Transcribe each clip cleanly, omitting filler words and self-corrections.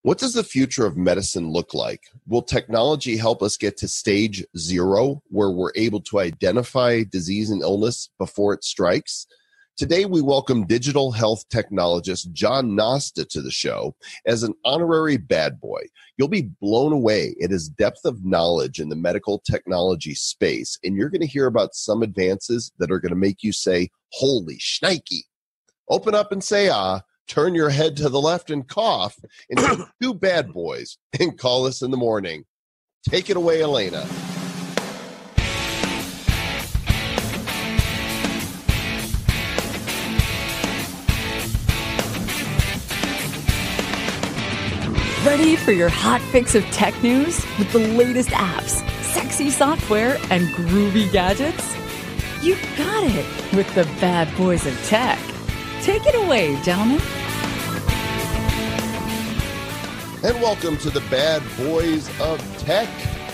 What does the future of medicine look like? Will technology help us get to stage 0, where we're able to identify disease and illness before it strikes? Today, we welcome digital health technologist John Nosta to the show as an honorary bad boy. You'll be blown away at his depth of knowledge in the medical technology space, and you're going to hear about some advances that are going to make you say, holy Schnike. Open up and say, turn your head to the left and cough, and take 2 bad boys and call us in the morning. Take it away, Elena. Ready for your hot fix of tech news with the latest apps, sexy software, and groovy gadgets? You got it with the bad boys of tech. Take it away, gentlemen. And welcome to the Bad Boys of Tech,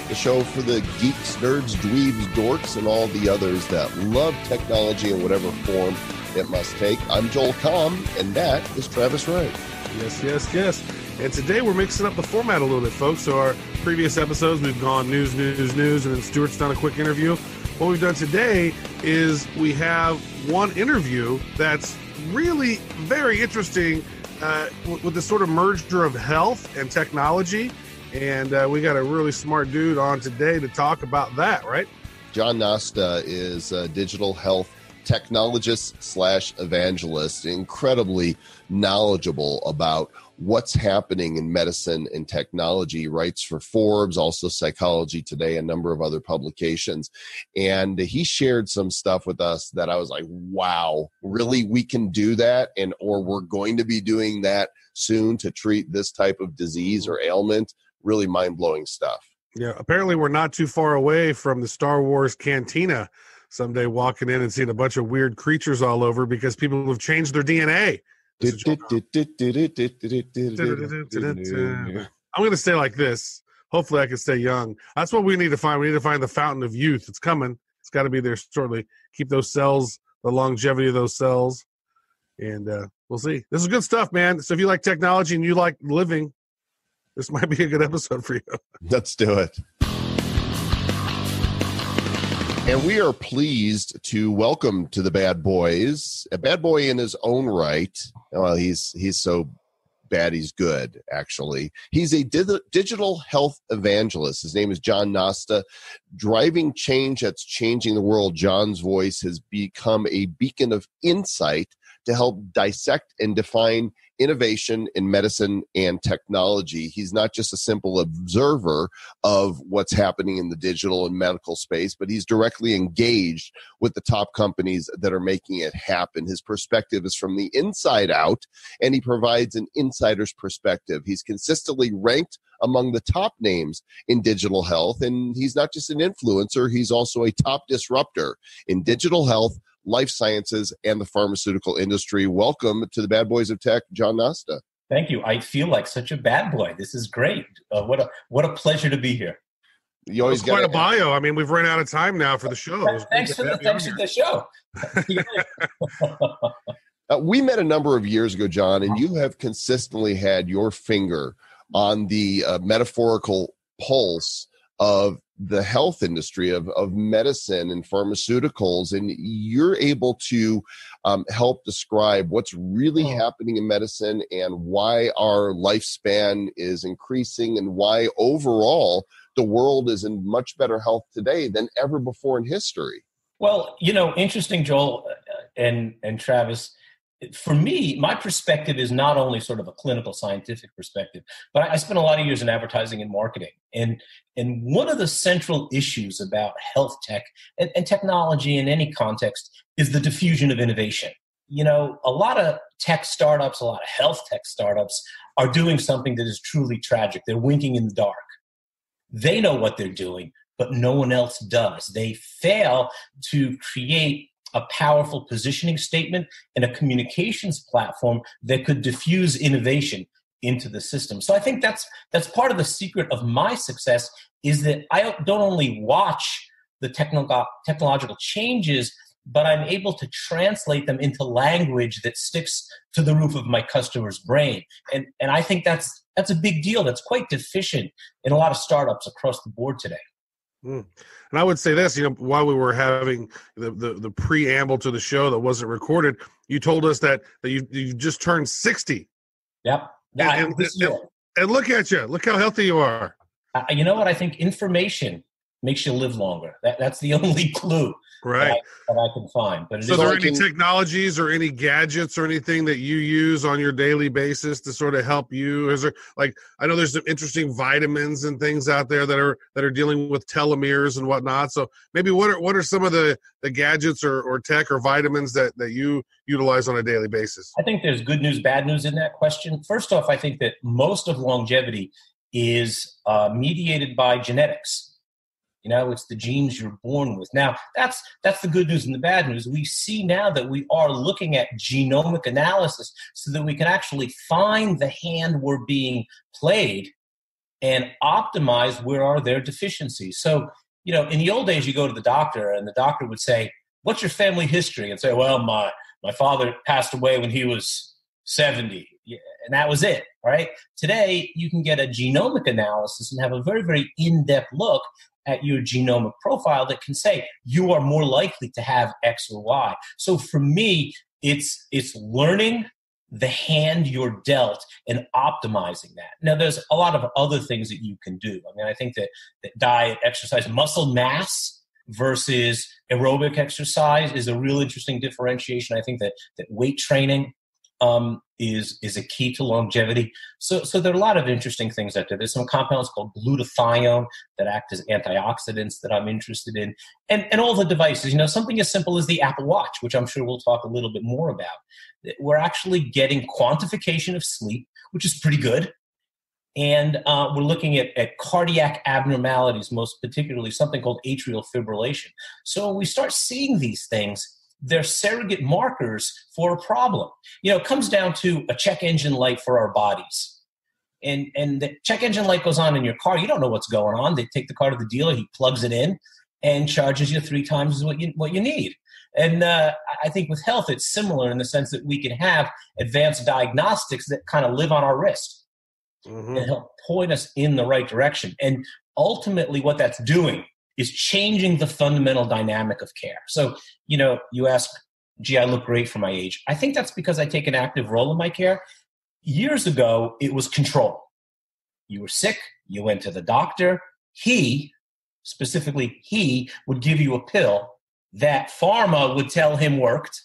the show for the geeks, nerds, dweebs, dorks, and all the others that love technology in whatever form it must take. I'm Joel Comm, and that is Travis Wright. Yes. And today we're mixing up the format a little bit, folks. So our previous episodes, we've gone news, and then Stuart's done a quick interview. What we've done today is we have one interview that's really very interesting with this sort of merger of health and technology. And we got a really smart dude on today to talk about that, right? John Nosta is a digital health technologist / evangelist, incredibly knowledgeable about what's happening in medicine and technology. He writes for Forbes, also Psychology Today, a number of other publications. And he shared some stuff with us that I was like, wow, really? We can do that? Or we're going to be doing that soon to treat this type of disease or ailment? Really mind-blowing stuff. Yeah, apparently we're not too far away from the Star Wars cantina someday, walking in and seeing a bunch of weird creatures all over because people have changed their DNA. I'm going to stay like this. Hopefully I can stay young. That's what we need to find. We need to find the fountain of youth. It's coming. It's got to be there shortly. Keep those cells, the longevity of those cells. And we'll see. This is good stuff, man. So if you like technology and you like living, this might be a good episode for you. Let's do it. And we are pleased to welcome to the Bad Boys a bad boy in his own right. Well, he's so bad he's good, actually. He's a digital health evangelist. His name is John Nosta. Driving change that's changing the world, John's voice has become a beacon of insight to help dissect and define innovation in medicine and technology. He's not just a simple observer of what's happening in the digital and medical space, but he's directly engaged with the top companies that are making it happen. His perspective is from the inside out, and he provides an insider's perspective. He's consistently ranked among the top names in digital health, and he's not just an influencer, he's also a top disruptor in digital health, life sciences, and the pharmaceutical industry. Welcome to the Bad Boys of Tech, John Nosta. Thank you. I feel like such a bad boy. This is great. What a pleasure to be here. You always got quite a bio. I mean, we've run out of time now for the show. Thanks for the show. We met a number of years ago, John, and you have consistently had your finger on the metaphorical pulse of the health industry, of medicine and pharmaceuticals, and you're able to help describe what's really happening in medicine and why our lifespan is increasing and why overall the world is in much better health today than ever before in history. Well, interesting, Joel and Travis. For me, my perspective is not only sort of a clinical scientific perspective, but I spent a lot of years in advertising and marketing. And one of the central issues about health tech and technology in any context is the diffusion of innovation. A lot of tech startups, a lot of health tech startups are doing something that is truly tragic. They're winking in the dark. They know what they're doing, but no one else does. They fail to create a powerful positioning statement and a communications platform that could diffuse innovation into the system. So I think that's part of the secret of my success, is that I don't only watch the technological changes but I'm able to translate them into language that sticks to the roof of my customer's brain. And I think that's a big deal. That's quite deficient in a lot of startups across the board today. And I would say this, while we were having the preamble to the show that wasn't recorded, you told us that you just turned 60. Yep. And look at you. Look how healthy you are. You know what? I think information makes you live longer. That's the only clue that I can find. But so, are there any technologies or any gadgets or anything that you use on your daily basis to sort of help you? Is there, I know there's some interesting vitamins and things out there that are dealing with telomeres and whatnot. So maybe what are some of the gadgets or tech or vitamins that you utilize on a daily basis? I think there's good news, bad news in that question. First off, I think that most of longevity is mediated by genetics. It's the genes you're born with. Now, that's the good news and the bad news. We see now that we are looking at genomic analysis so that we can actually find the hand we're being played and optimize where are their deficiencies. So, in the old days, you go to the doctor and the doctor would say, "What's your family history?" And say, "Well, my father passed away when he was 70. And that was it, right? Today, you can get a genomic analysis and have a very, very in-depth look at your genomic profile that can say you are more likely to have X or Y. So for me, it's learning the hand you're dealt and optimizing that. Now, there's a lot of other things that you can do. I think that diet, exercise, muscle mass versus aerobic exercise is a real interesting differentiation. I think that weight training is a key to longevity. So there are a lot of interesting things out there. There's some compounds called glutathione that act as antioxidants that I'm interested in. And all the devices, something as simple as the Apple Watch, which I'm sure we'll talk a little bit more about. We're actually getting quantification of sleep, which is pretty good. And we're looking at cardiac abnormalities, most particularly something called atrial fibrillation. So when we start seeing these things, they're surrogate markers for a problem. It comes down to a check engine light for our bodies. And the check engine light goes on in your car. You don't know what's going on. They take the car to the dealer. He plugs it in and charges you 3 times what you need. And I think with health, it's similar in the sense that we can have advanced diagnostics that kind of live on our wrist and help point us in the right direction. And ultimately what that's doing is changing the fundamental dynamic of care. So, you ask, gee, I look great for my age. I think that's because I take an active role in my care. Years ago, it was control. You were sick, you went to the doctor. He would give you a pill that pharma would tell him worked,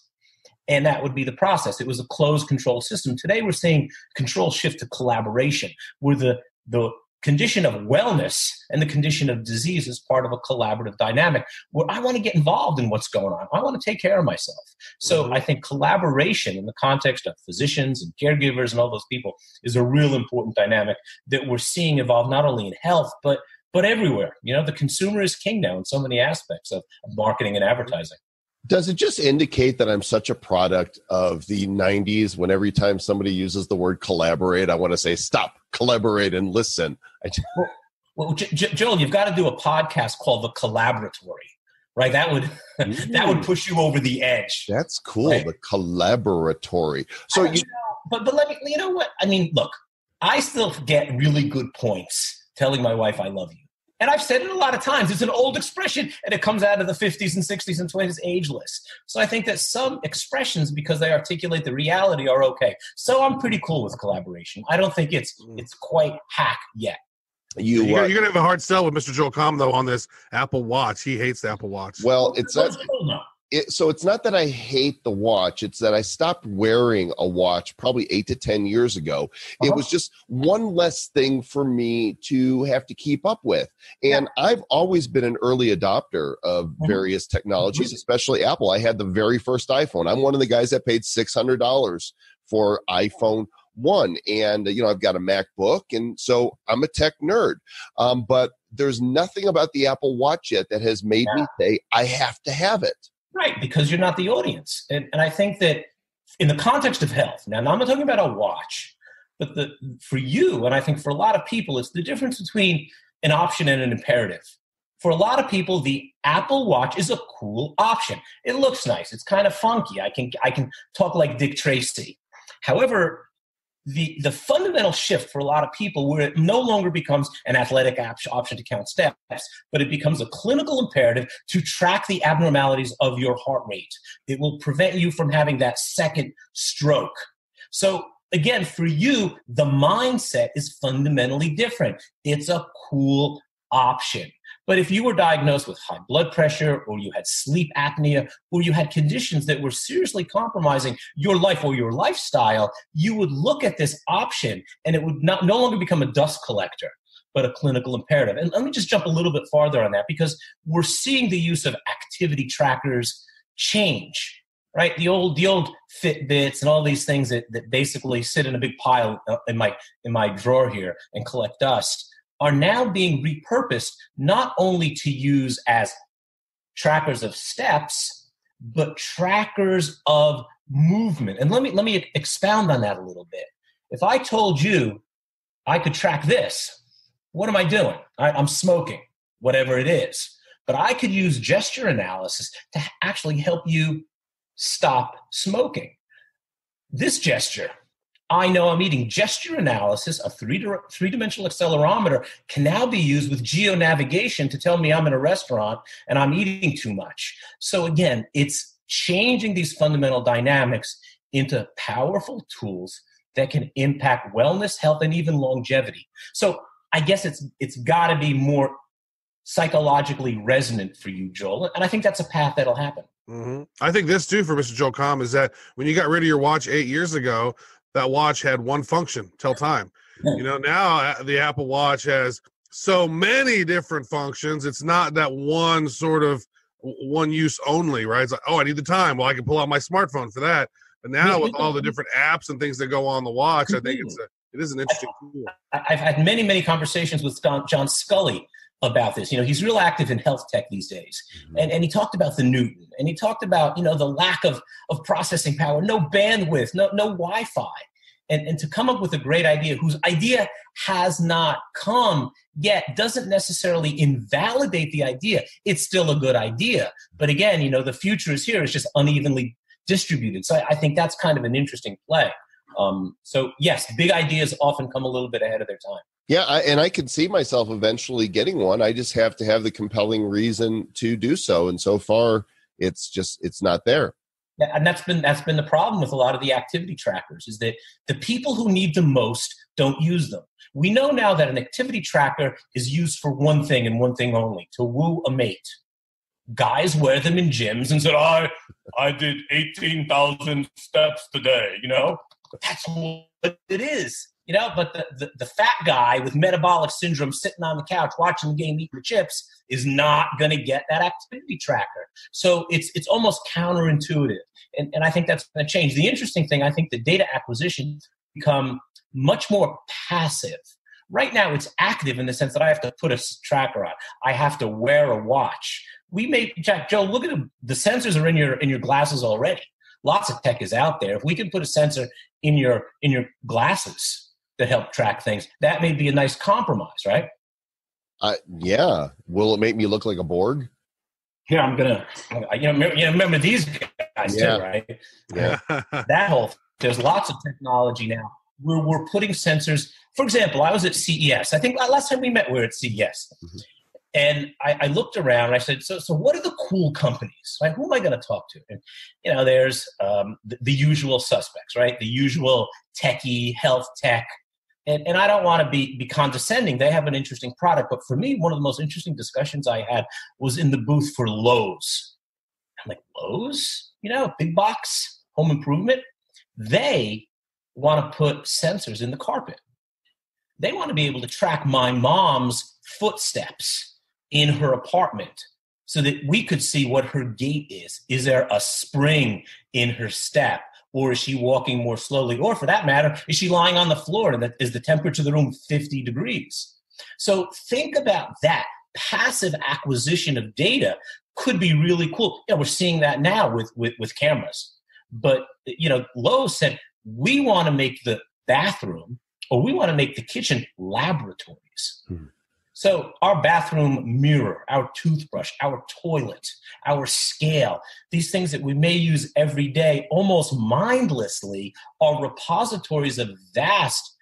and that would be the process. It was a closed control system. Today, we're seeing control shift to collaboration, where the condition of wellness and the condition of disease is part of a collaborative dynamic where I want to get involved in what's going on. I want to take care of myself. So I think collaboration in the context of physicians and caregivers and all those people is a real important dynamic that we're seeing evolve not only in health, but everywhere. The consumer is king now in so many aspects of marketing and advertising. Does it just indicate that I'm such a product of the 90s when every time somebody uses the word collaborate, I want to say, stop, collaborate, and listen? Well, Joel, you've got to do a podcast called The Collaboratory, right? That would push you over the edge. That's cool, right? The Collaboratory. So but let me, you know what? Look, I still get really good points telling my wife I love you. And I've said it a lot of times. It's an old expression, and it comes out of the 50s and 60s and 20s ageless. So I think that some expressions, because they articulate the reality, are okay. So I'm pretty cool with collaboration. I don't think it's quite hack yet. You're going to have a hard sell with Mr. Joel Comm, though, on this Apple Watch. He hates the Apple Watch. Well, it's not that I hate the watch. It's that I stopped wearing a watch probably 8 to 10 years ago. It was just one less thing for me to have to keep up with. And I've always been an early adopter of various technologies, especially Apple. I had the very first iPhone. I'm one of the guys that paid $600 for iPhone 1. And, I've got a MacBook. And so I'm a tech nerd. But there's nothing about the Apple Watch yet that has made me say, I have to have it. Right, because you're not the audience. And I think that in the context of health, now I'm not talking about a watch, but for you, and I think for a lot of people, it's the difference between an option and an imperative. For a lot of people, the Apple Watch is a cool option. It looks nice. It's kind of funky. I can talk like Dick Tracy. However, the fundamental shift for a lot of people, where it no longer becomes an athletic option to count steps, but it becomes a clinical imperative to track the abnormalities of your heart rate. It will prevent you from having that second stroke. So again, for you, the mindset is fundamentally different. It's a cool option. But if you were diagnosed with high blood pressure, or you had sleep apnea, or you had conditions that were seriously compromising your life or your lifestyle, you would look at this option and it would no longer become a dust collector, but a clinical imperative. And let me just jump a little bit farther on that, because we're seeing the use of activity trackers change, right? The old Fitbits and all these things that basically sit in a big pile in my drawer here and collect dust are now being repurposed not only to use as trackers of steps, but trackers of movement. And let me expound on that a little bit. If I told you I could track this, what am I doing? I'm smoking, whatever it is. But I could use gesture analysis to actually help you stop smoking. This gesture, I know I'm eating. Gesture analysis, a three-dimensional accelerometer, can now be used with geonavigation to tell me I'm in a restaurant and I'm eating too much. So again, it's changing these fundamental dynamics into powerful tools that can impact wellness, health, and even longevity. So I guess it's got to be more psychologically resonant for you, Joel. And I think that's a path that'll happen. Mm-hmm. I think this too for Mr. Joel Comm is that when you got rid of your watch 8 years ago, that watch had one function, tell time. You know, now the Apple Watch has so many different functions. It's not that one sort of one use only, right? It's like, oh, I need the time. Well, I can pull out my smartphone for that. But now with all the different apps and things that go on the watch, I think it is an interesting tool. I've had many conversations with John Scully about this. You know, he's real active in health tech these days. And he talked about the Newton, and he talked about, you know, the lack of processing power, no bandwidth, no Wi-Fi. And to come up with a great idea whose idea has not come yet doesn't necessarily invalidate the idea. It's still a good idea. But again, you know, the future is here. It's just unevenly distributed. So I think that's kind of an interesting play. So yes, big ideas often come a little bit ahead of their time. Yeah, and I could see myself eventually getting one. I just have to have the compelling reason to do so. And so far, it's not there. Yeah, and that's been the problem with a lot of the activity trackers, is that the people who need them most don't use them. We know now that an activity tracker is used for one thing and one thing only, to woo a mate. Guys wear them in gyms and said, I did 18,000 steps today, you know? That's what it is. You know, but the fat guy with metabolic syndrome sitting on the couch watching the game, eating the chips, is not going to get that activity tracker. So it's almost counterintuitive. And I think that's going to change. The interesting thing, I think the data acquisition become much more passive. Right now, it's active in the sense that I have to put a tracker on. I have to wear a watch. Joe, look at the sensors are in your glasses already. Lots of tech is out there. If we can put a sensor in your glasses that help track things, that may be a nice compromise, right? Yeah. Will it make me look like a Borg? Here, I'm gonna. Remember these guys too, right? Yeah. There's lots of technology now. We're putting sensors. For example, I was at CES. I think last time we met, we were at CES, and I looked around. And I said, "So what are the cool companies? Right? Who am I going to talk to?" And there's the usual suspects, right? The usual techie, health tech. And I don't want to be condescending. They have an interesting product. But for me, one of the most interesting discussions I had was in the booth for Lowe's. I'm like, Lowe's? Big box, home improvement? They want to put sensors in the carpet. They want to be able to track my mom's footsteps in her apartment so that we could see what her gait is. Is there a spring in her step? Or is she walking more slowly? Or for that matter, is she lying on the floor and is the temperature of the room 50 degrees? So think about that. Passive acquisition of data could be really cool. We're seeing that now with cameras. But, Lowe's said, we want to make the bathroom or we want to make the kitchen laboratories. So our bathroom mirror, our toothbrush, our toilet, our scale, these things that we may use every day almost mindlessly are repositories of vast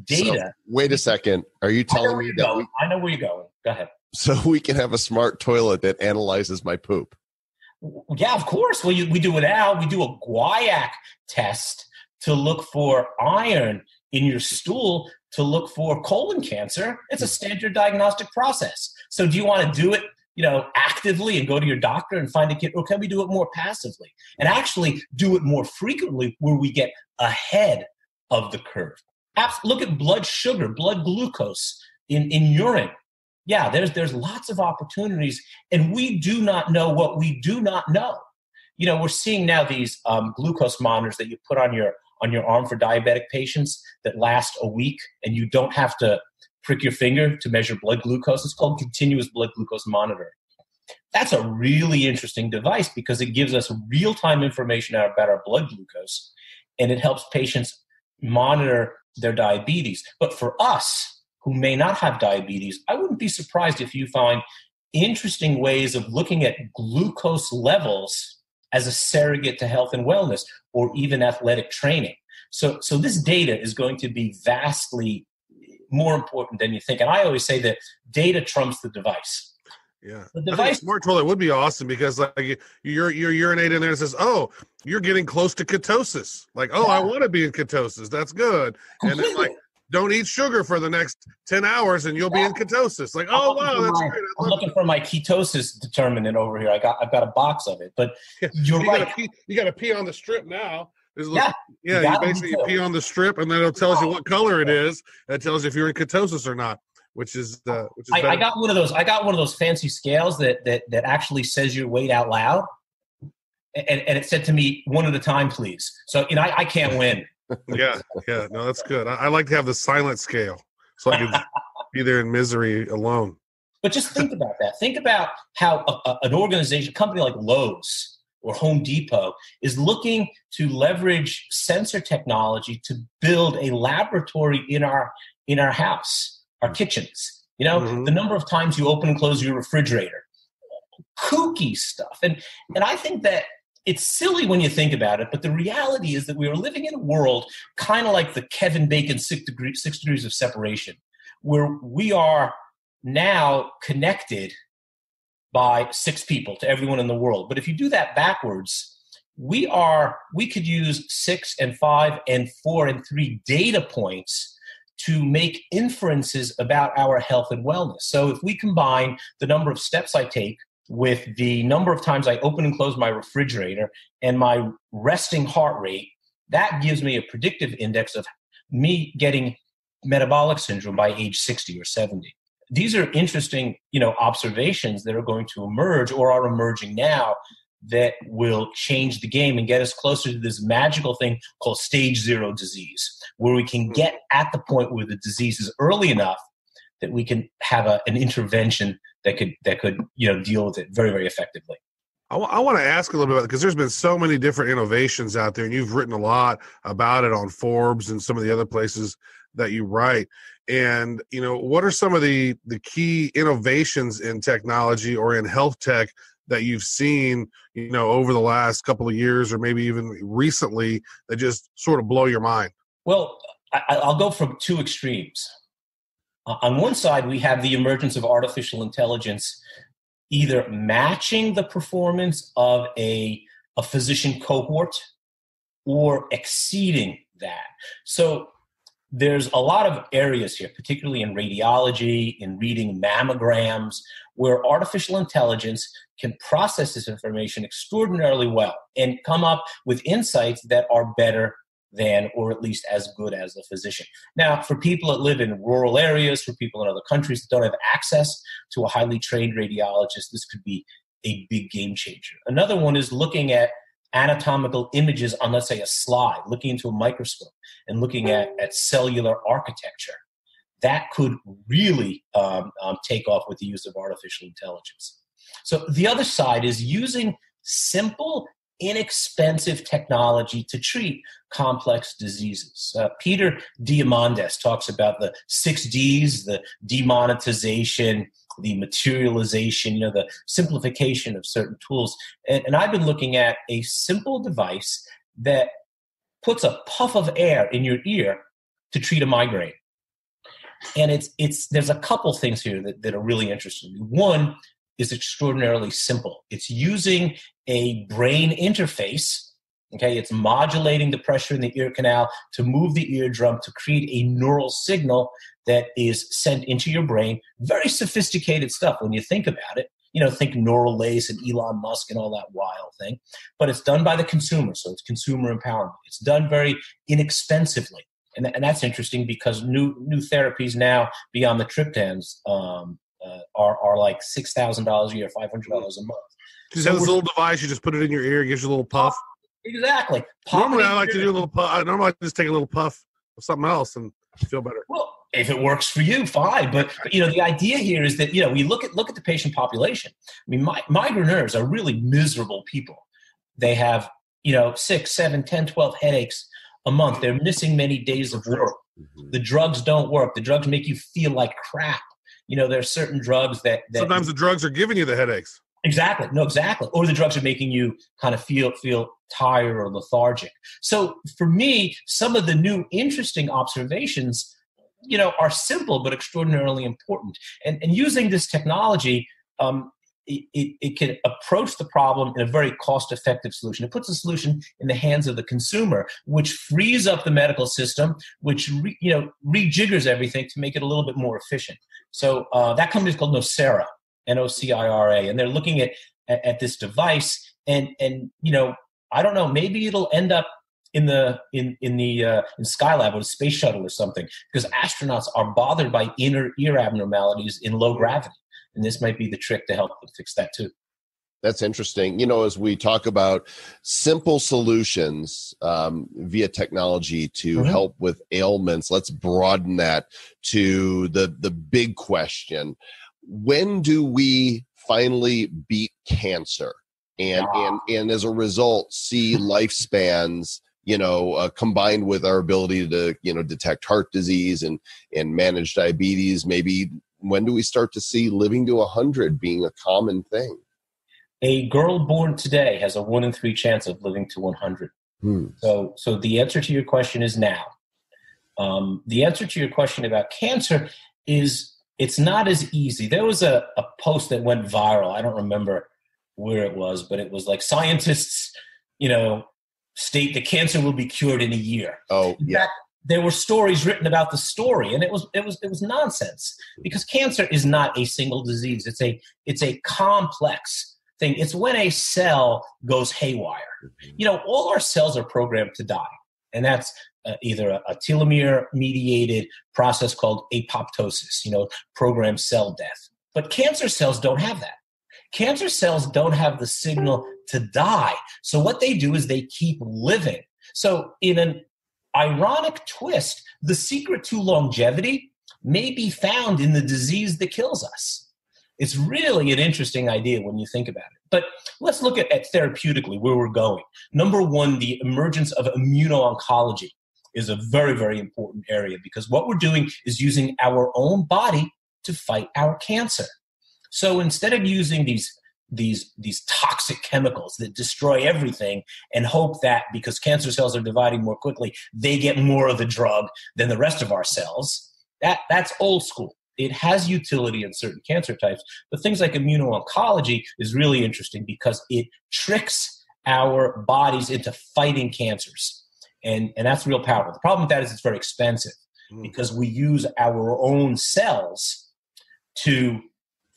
data. So, wait a second. Are you telling me that I know where you're going. Go ahead. So we can have a smart toilet that analyzes my poop? Yeah, of course. Well, we do it now. We do a guaiac test to look for iron in your stool, to look for colon cancer. It's a standard diagnostic process. So do you want to do it, actively and go to your doctor and find a kit, or can we do it more passively and actually do it more frequently where we get ahead of the curve? Look at blood sugar, blood glucose in urine. Yeah, there's lots of opportunities, and we do not know what we do not know. We're seeing now these glucose monitors that you put on your arm for diabetic patients that last a week, and you don't have to prick your finger to measure blood glucose. It's called continuous blood glucose monitoring. That's a really interesting device because it gives us real-time information about our blood glucose, and it helps patients monitor their diabetes. But for us who may not have diabetes, I wouldn't be surprised if you find interesting ways of looking at glucose levels as a surrogate to health and wellness, or even athletic training. So this data is going to be vastly more important than you think. And I always say that data trumps the device. Yeah, the I think device. a smart toilet would be awesome because you're urinating in there and it says, "Oh, you're getting close to ketosis." Like, "Oh, I want to be in ketosis. That's good." Completely. And then don't eat sugar for the next 10 hours and you'll be in ketosis. Like, oh wow, that's great. I'm looking for my ketosis determinant over here. I've got a box of it, but you're right. You got to pee on the strip now. You basically pee on the strip, and then it tells you what color it is. That tells you if you're in ketosis or not, which is I got one of those. I got one of those fancy scales that actually says your weight out loud, and it said to me, "1 at a time, please." So I can't win. yeah, no, that's good. I like to have the silent scale, so I can be there in misery alone. But just think about that. Think about how an organization, a company like Lowe's or Home Depot, is looking to leverage sensor technology to build a laboratory in our house, our kitchens. The number of times you open and close your refrigerator, kooky stuff. And I think that it's silly when you think about it, but the reality is that we are living in a world kind of like the Kevin Bacon 6 degrees of separation, where we are now connected by 6 people to everyone in the world. But if you do that backwards, we could use 6 and 5 and 4 and 3 data points to make inferences about our health and wellness. So if we combine the number of steps I take with the number of times I open and close my refrigerator and my resting heart rate, that gives me a predictive index of me getting metabolic syndrome by age 60 or 70. These are interesting, observations that are going to emerge or are emerging now that will change the game and get us closer to this magical thing called stage 0 disease, where we can get at the point where the disease is early enough that we can have an intervention that could deal with it very, very effectively. I want to ask a little bit about, because there's been so many different innovations out there, and you've written a lot about it on Forbes and some of the other places that you write. And, what are some of the key innovations in technology or in health tech that you've seen, over the last couple of years or maybe even recently that just sort of blow your mind? Well, I'll go from 2 extremes. On one side, we have the emergence of artificial intelligence either matching the performance of a physician cohort or exceeding that. So there's a lot of areas here, particularly in radiology, in reading mammograms, where artificial intelligence can process this information extraordinarily well and come up with insights that are better than, or at least as good as, a physician. Now, for people that live in rural areas, for people in other countries that don't have access to a highly trained radiologist, this could be a big game changer. Another one is looking at anatomical images on, let's say, a slide, looking into a microscope and looking at cellular architecture. That could really take off with the use of artificial intelligence. So the other side is using simple inexpensive technology to treat complex diseases. Peter Diamandis talks about the 6Ds, the demonetization, the materialization, the simplification of certain tools. And I've been looking at a simple device that puts a puff of air in your ear to treat a migraine. And there's a couple things here that are really interesting. One is extraordinarily simple. It's using a brain interface. Okay, it's modulating the pressure in the ear canal to move the eardrum to create a neural signal that is sent into your brain. Very sophisticated stuff when you think about it. Think neural lace and Elon Musk and all that wild thing. But it's done by the consumer, so it's consumer empowerment. It's done very inexpensively. And that's interesting because new therapies now beyond the triptans are like $6,000 a year, $500 a month. Just have this little device, you just put it in your ear, it gives you a little puff. Exactly. Normally I like to do a little puff. Normally I just take a little puff of something else and feel better. Well, if it works for you, fine. But the idea here is that, we look at the patient population. I mean, migraineurs are really miserable people. They have, 6, 7, 10, 12 headaches a month. They're missing many days of work. Mm-hmm. The drugs don't work. The drugs make you feel like crap. There are certain drugs that sometimes the drugs are giving you the headaches. Exactly. No, exactly. Or the drugs are making you kind of feel tired or lethargic. So for me, some of the new interesting observations, are simple but extraordinarily important. And using this technology, it can approach the problem in a very cost-effective solution. It puts a solution in the hands of the consumer, which frees up the medical system, which rejiggers everything to make it a little bit more efficient. So that company is called Nocira, Nocira, and they're looking at this device. And I don't know, maybe it'll end up in Skylab or the space shuttle or something, because astronauts are bothered by inner ear abnormalities in low gravity. And this might be the trick to help them fix that too. That's interesting. As we talk about simple solutions via technology to help with ailments, let's broaden that to the big question. When do we finally beat cancer? And as a result, see lifespans, combined with our ability to, detect heart disease and manage diabetes, maybe when do we start to see living to 100 being a common thing? A girl born today has a 1 in 3 chance of living to 100. So the answer to your question is now. The answer to your question about cancer is it's not as easy. There was a post that went viral. I don't remember where it was, but it was like scientists, state that cancer will be cured in a year. Oh, yeah. There were stories written about the story, and it was nonsense, because cancer is not a single disease. It's a complex thing. It's when a cell goes haywire. All our cells are programmed to die, and that's either a telomere-mediated process called apoptosis, programmed cell death. But cancer cells don't have that. Cancer cells don't have the signal to die. So what they do is they keep living. So in an ironic twist, the secret to longevity may be found in the disease that kills us. It's really an interesting idea when you think about it. But let's look at therapeutically where we're going. Number one, the emergence of immuno-oncology is a very, very important area, because what we're doing is using our own body to fight our cancer. So instead of using these toxic chemicals that destroy everything and hope that because cancer cells are dividing more quickly, they get more of the drug than the rest of our cells, that's old school. It has utility in certain cancer types, but things like immuno-oncology is really interesting because it tricks our bodies into fighting cancers. And that's real powerful. The problem with that is it's very expensive because we use our own cells to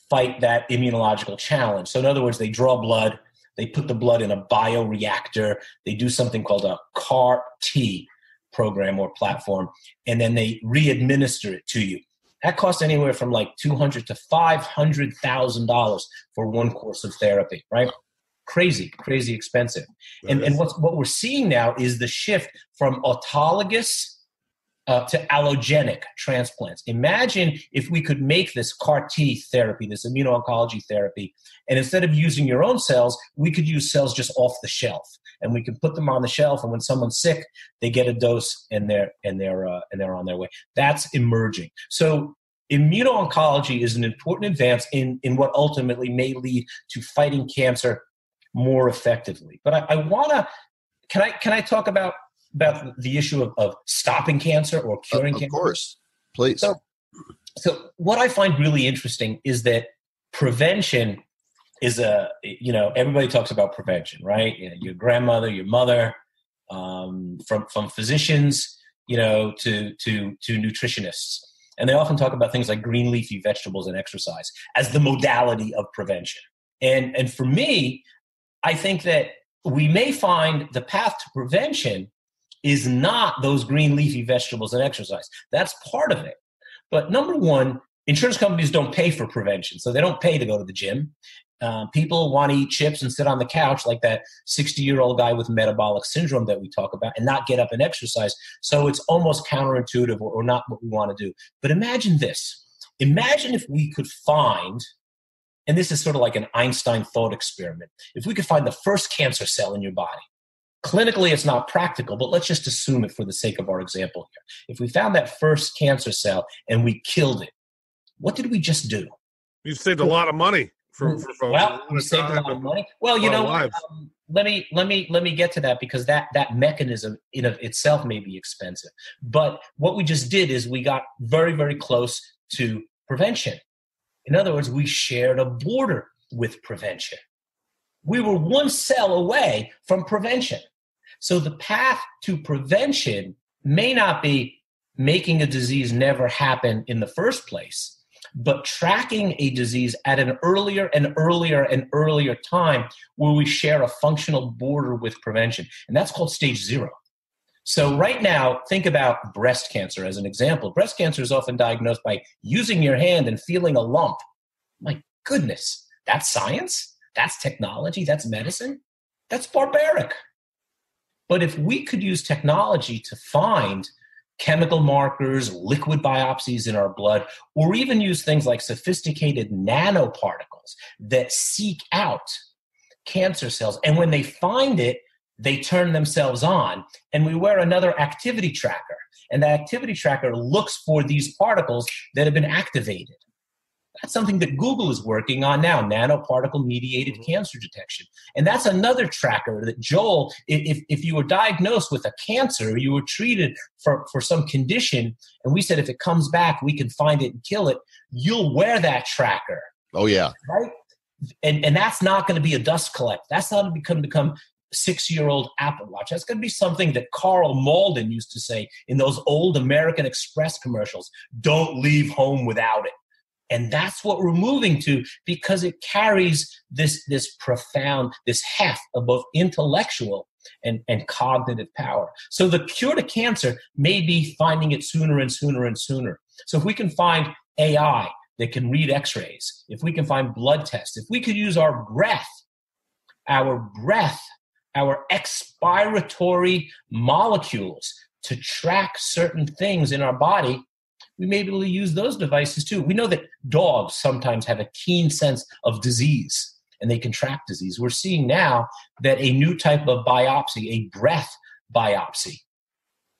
fight that immunological challenge. So in other words, they draw blood, they put the blood in a bioreactor, they do something called a CAR-T program or platform, and then they re-administer it to you. That costs anywhere from like $200,000 to $500,000 for one course of therapy, right? Crazy expensive. And what we're seeing now is the shift from autologous to allogenic transplants. Imagine if we could make this CAR T therapy, this immuno-oncology therapy, and instead of using your own cells, we could use cells just off the shelf, and we can put them on the shelf. And when someone's sick, they get a dose, and they're on their way. That's emerging. So immuno-oncology is an important advance in what ultimately may lead to fighting cancer more effectively. But I want to. Can I talk about the issue of stopping cancer or curing cancer? Of course, please. So what I find really interesting is that prevention is everybody talks about prevention, right? Your grandmother, your mother, from physicians, to nutritionists. And they often talk about things like green leafy vegetables and exercise as the modality of prevention. And for me, I think that we may find the path to prevention is not those green leafy vegetables and exercise. That's part of it. But number one, insurance companies don't pay for prevention, so they don't pay to go to the gym. People want to eat chips and sit on the couch like that 60-year-old guy with metabolic syndrome that we talk about and not get up and exercise. So it's almost counterintuitive or not what we want to do. But imagine this. Imagine if we could find, and this is sort of like an Einstein thought experiment, if we could find the first cancer cell in your body. Clinically, it's not practical, but let's just assume it for the sake of our example here. If we found that first cancer cell and we killed it, what did we just do? You saved a lot of money for folks. Well, we saved a lot of money. Well, let me get to that, because that mechanism in of itself may be expensive. But what we just did is we got very, very close to prevention. In other words, we shared a border with prevention. We were one cell away from prevention. So the path to prevention may not be making a disease never happen in the first place, but tracking a disease at an earlier and earlier and earlier time where we share a functional border with prevention. And that's called stage 0. So right now, think about breast cancer as an example. Breast cancer is often diagnosed by using your hand and feeling a lump. My goodness, that's science? That's technology? That's medicine? That's barbaric. But if we could use technology to find chemical markers, liquid biopsies in our blood, or even use things like sophisticated nanoparticles that seek out cancer cells, and when they find it, they turn themselves on, and we wear another activity tracker, and that activity tracker looks for these particles that have been activated. That's something that Google is working on now, nanoparticle-mediated cancer detection. And that's another tracker that, Joel, if you were diagnosed with a cancer, you were treated for some condition, and we said if it comes back, we can find it and kill it, you'll wear that tracker. Oh, yeah. Right? And that's not going to be a dust collect. That's not going to become 6-year-old Apple Watch. That's going to be something that Carl Malden used to say in those old American Express commercials, don't leave home without it. And that's what we're moving to, because it carries this profound, this heft of both intellectual and cognitive power. So the cure to cancer may be finding it sooner and sooner and sooner. So if we can find AI that can read x-rays, if we can find blood tests, if we could use our breath, our expiratory molecules to track certain things in our body, we may be able to use those devices too. We know that dogs sometimes have a keen sense of disease and they can track disease. We're seeing now that a new type of biopsy, a breath biopsy,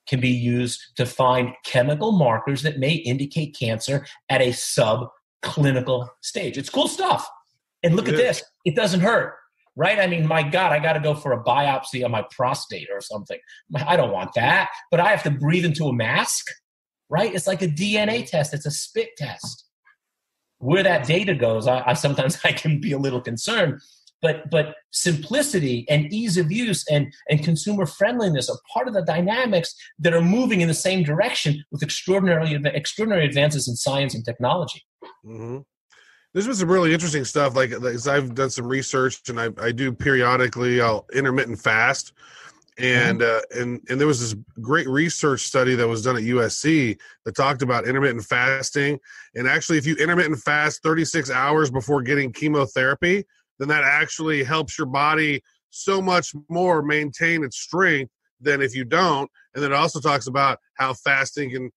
can be used to find chemical markers that may indicate cancer at a subclinical stage. It's cool stuff. And look at this. It doesn't hurt, right? I mean, my God, I got to go for a biopsy on my prostate or something. I don't want that, but I have to breathe into a mask. Right? It's like a DNA test. It's a spit test. Where that data goes, I sometimes can be a little concerned. But simplicity and ease of use and consumer friendliness are part of the dynamics that are moving in the same direction with extraordinary advances in science and technology. Mm-hmm. There's been some really interesting stuff. Like I've done some research, and I do periodically. I'll intermittent fast. And there was this great research study that was done at USC that talked about intermittent fasting. And actually, if you intermittent fast 36 hours before getting chemotherapy, then that actually helps your body so much more maintain its strength than if you don't. And then it also talks about how fasting can,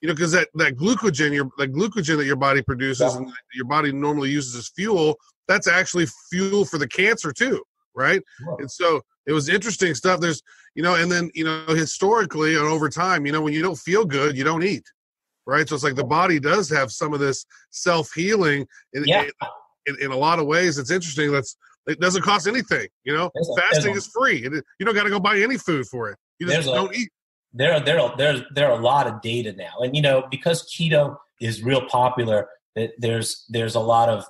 because that glucogen, the glucogen that your body produces and your body normally uses as fuel, that's actually fuel for the cancer too, right? Wow. And so it was interesting stuff. There's, and then, historically and over time, when you don't feel good, you don't eat, right? So it's like the body does have some of this self-healing in a lot of ways. It's interesting. It doesn't cost anything, fasting is free. You don't got to go buy any food for it. You just don't eat. There are a lot of data now. And, because keto is real popular, there's a lot of,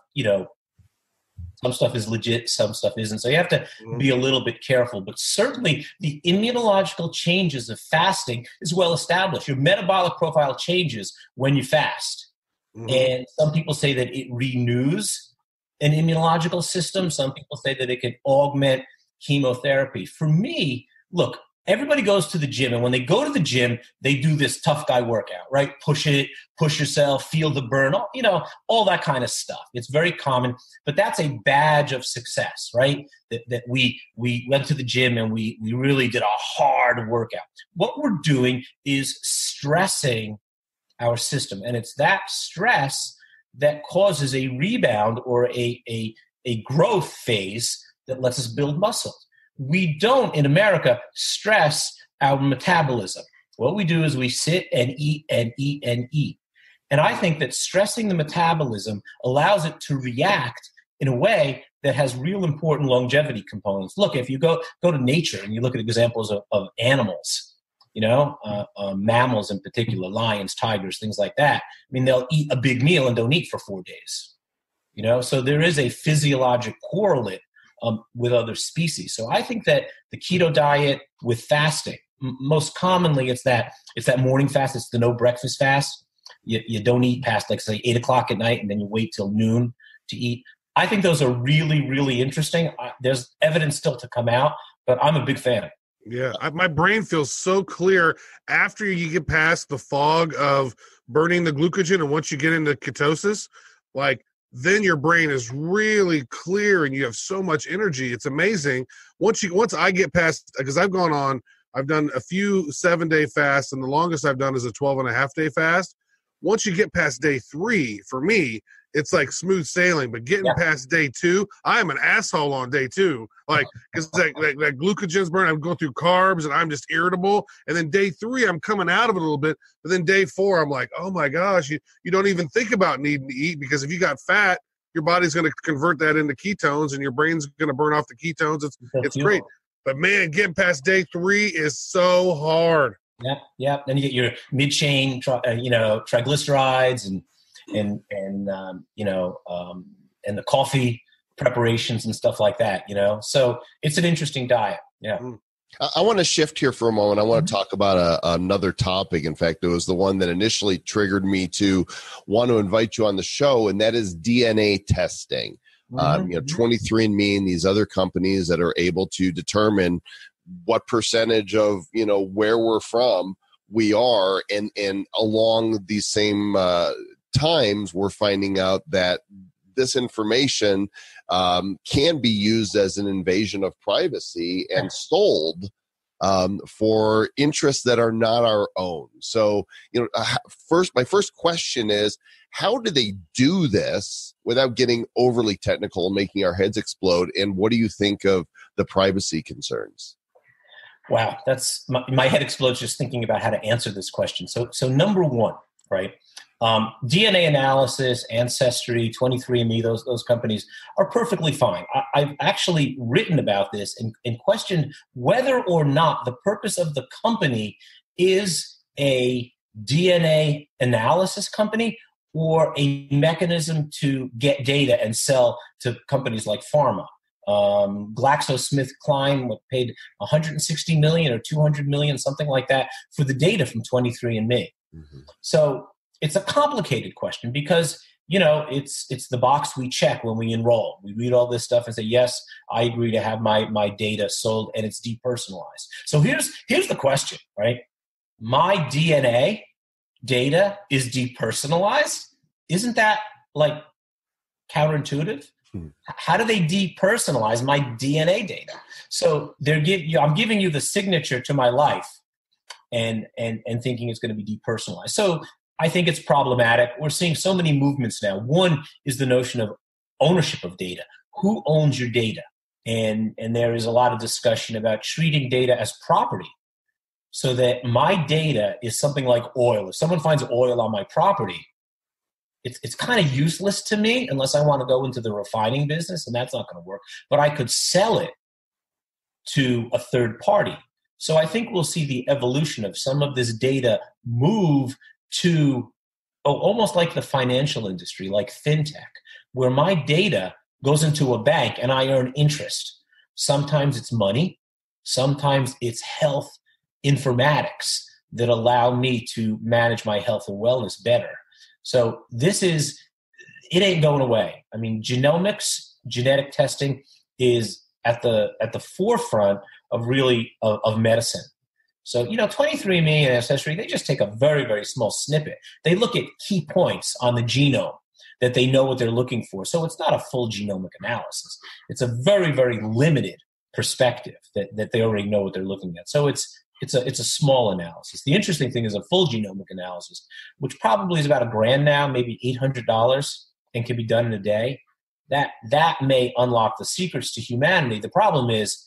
some stuff is legit, some stuff isn't. So you have to be a little bit careful. But certainly the immunological changes of fasting is well established. Your metabolic profile changes when you fast. Mm-hmm. And some people say that it renews an immunological system. Some people say that it can augment chemotherapy. For me, look, everybody goes to the gym, and when they go to the gym, they do this tough guy workout, right? Push yourself, feel the burn, all that kind of stuff. It's very common, but that's a badge of success, right? That we went to the gym and we really did a hard workout. What we're doing is stressing our system, and it's that stress that causes a rebound or a growth phase that lets us build muscle. We don't, in America, stress our metabolism. What we do is we sit and eat and eat and eat. And I think that stressing the metabolism allows it to react in a way that has real important longevity components. Look, if you go to nature and you look at examples of animals, mammals in particular, lions, tigers, things like that. I mean, they'll eat a big meal and don't eat for 4 days. So there is a physiologic correlate with other species. So I think that the keto diet with fasting, most commonly it's that morning fast. It's the no breakfast fast. You don't eat past, like, say, 8 o'clock at night, and then you wait till noon to eat. I think those are really, really interesting. There's evidence still to come out, but I'm a big fan. Yeah, my brain feels so clear after you get past the fog of burning the glucogen, and once you get into ketosis, then your brain is really clear and you have so much energy. It's amazing. Once I get past, because I've done a few 7-day fasts, and the longest I've done is a 12.5-day fast. Once you get past day 3, for me, it's like smooth sailing. But getting past day 2, I am an asshole on day 2. Because that glucogen's burn, I'm going through carbs and I'm just irritable. And then day 3, I'm coming out of it a little bit. But then day 4, I'm like, oh my gosh, you don't even think about needing to eat, because if you got fat, your body's going to convert that into ketones and your brain's going to burn off the ketones. It's great. But man, getting past day 3 is so hard. Yep. Then you get your mid-chain, triglycerides and the coffee preparations and stuff like that, So it's an interesting diet. Yeah. I want to shift here for a moment. I want to talk about another topic. In fact, it was the one that initially triggered me to want to invite you on the show, and that is DNA testing. 23andMe and these other companies that are able to determine what percentage of, where we're from we are. And along these same times, we're finding out that this information can be used as an invasion of privacy and sold for interests that are not our own. So, my first question is, how do they do this without getting overly technical and making our heads explode? And what do you think of the privacy concerns? Wow, that's my head explodes just thinking about how to answer this question. So number one, right? DNA analysis, Ancestry, 23andMe, those companies are perfectly fine. I've actually written about this and questioned whether or not the purpose of the company is a DNA analysis company or a mechanism to get data and sell to companies like pharma. GlaxoSmithKline paid $160 million or $200 million, something like that, for the data from 23andMe. Mm-hmm. So it's a complicated question because, it's the box we check when we enroll. We read all this stuff and say, yes, I agree to have my data sold, and it's depersonalized. So here's the question, right? My DNA data is depersonalized. Isn't that counterintuitive? How do they depersonalize my DNA data? So I'm giving you the signature to my life, and thinking it's going to be depersonalized. So I think it's problematic. We're seeing so many movements now. One is the notion of ownership of data. Who owns your data? And there is a lot of discussion about treating data as property, so that my data is something like oil. If someone finds oil on my property, it's kind of useless to me unless I want to go into the refining business, and that's not going to work. But I could sell it to a third party. So I think we'll see the evolution of some of this data move to almost like the financial industry, like fintech, where my data goes into a bank and I earn interest. Sometimes it's money. Sometimes it's health informatics that allow me to manage my health and wellness better. So it ain't going away. I mean, genomics, genetic testing is at the forefront of of medicine. So, 23andMe and Ancestry, they just take a very, very small snippet. They look at key points on the genome that they know what they're looking for. So it's not a full genomic analysis. It's a very, very limited perspective that they already know what they're looking at. So it's a small analysis. The interesting thing is a full genomic analysis, which probably is about $1,000 now, maybe $800, and can be done in a day. That may unlock the secrets to humanity. The problem is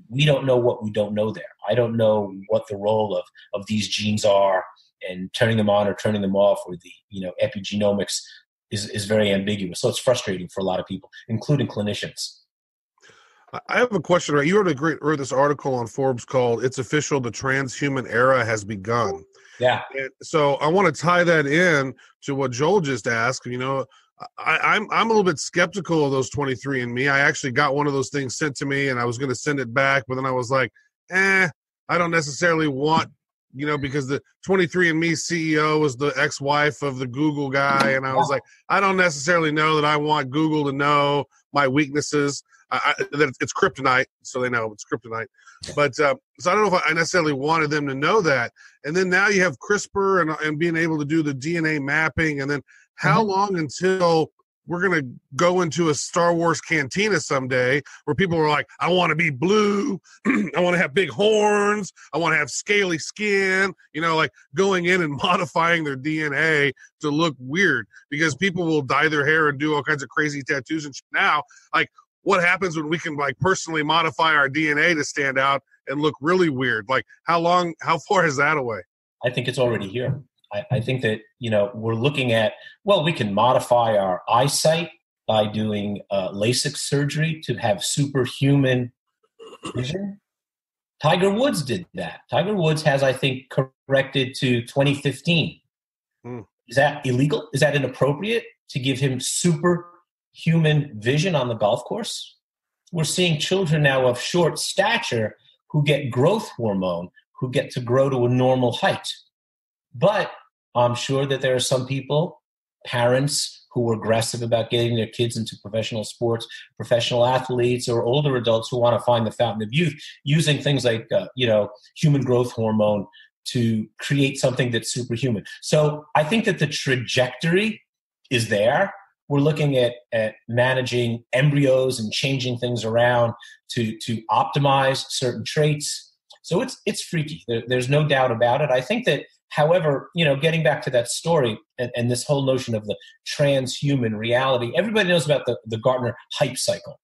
we don't know what we don't know there. I don't know what the role of these genes are, and turning them on or turning them off, or the epigenomics is very ambiguous. So it's frustrating for a lot of people, including clinicians. I have a question. Right, you wrote this article on Forbes called "It's Official: The Transhuman Era Has Begun." Yeah. And so I want to tie that in to what Joel just asked. I'm a little bit skeptical of those 23andMe. I actually got one of those things sent to me, and I was going to send it back, but then I was like, I don't necessarily want, because the 23andMe CEO was the ex-wife of the Google guy, and I was like, I don't necessarily know that I want Google to know my weaknesses. That it's kryptonite, so they know it's kryptonite. But so I don't know if I necessarily wanted them to know that. And then now you have CRISPR and being able to do the DNA mapping, and then how long until we're going to go into a Star Wars cantina someday where people are like, I want to be blue. I want to have big horns. I want to have scaly skin, like going in and modifying their DNA to look weird, because people will dye their hair and do all kinds of crazy tattoos and shit now. Like, what happens when we can personally modify our DNA to stand out and look really weird? Like, how far is that away? I think it's already here. I think that, we're looking at, we can modify our eyesight by doing LASIK surgery to have superhuman vision. Tiger Woods did that. Tiger Woods has, I think, corrected to 2015. Is that illegal? Is that inappropriate to give him superhuman vision on the golf course? We're seeing children now of short stature who get growth hormone, who get to grow to a normal height. But I'm sure that there are some people, parents, who are aggressive about getting their kids into professional sports, professional athletes, or older adults who want to find the fountain of youth, using things like, human growth hormone to create something that's superhuman. So I think that the trajectory is there. We're looking at managing embryos and changing things around to optimize certain traits. So it's freaky. There's no doubt about it. I think that, however, getting back to that story and this whole notion of the transhuman reality, everybody knows about the Gartner hype cycle,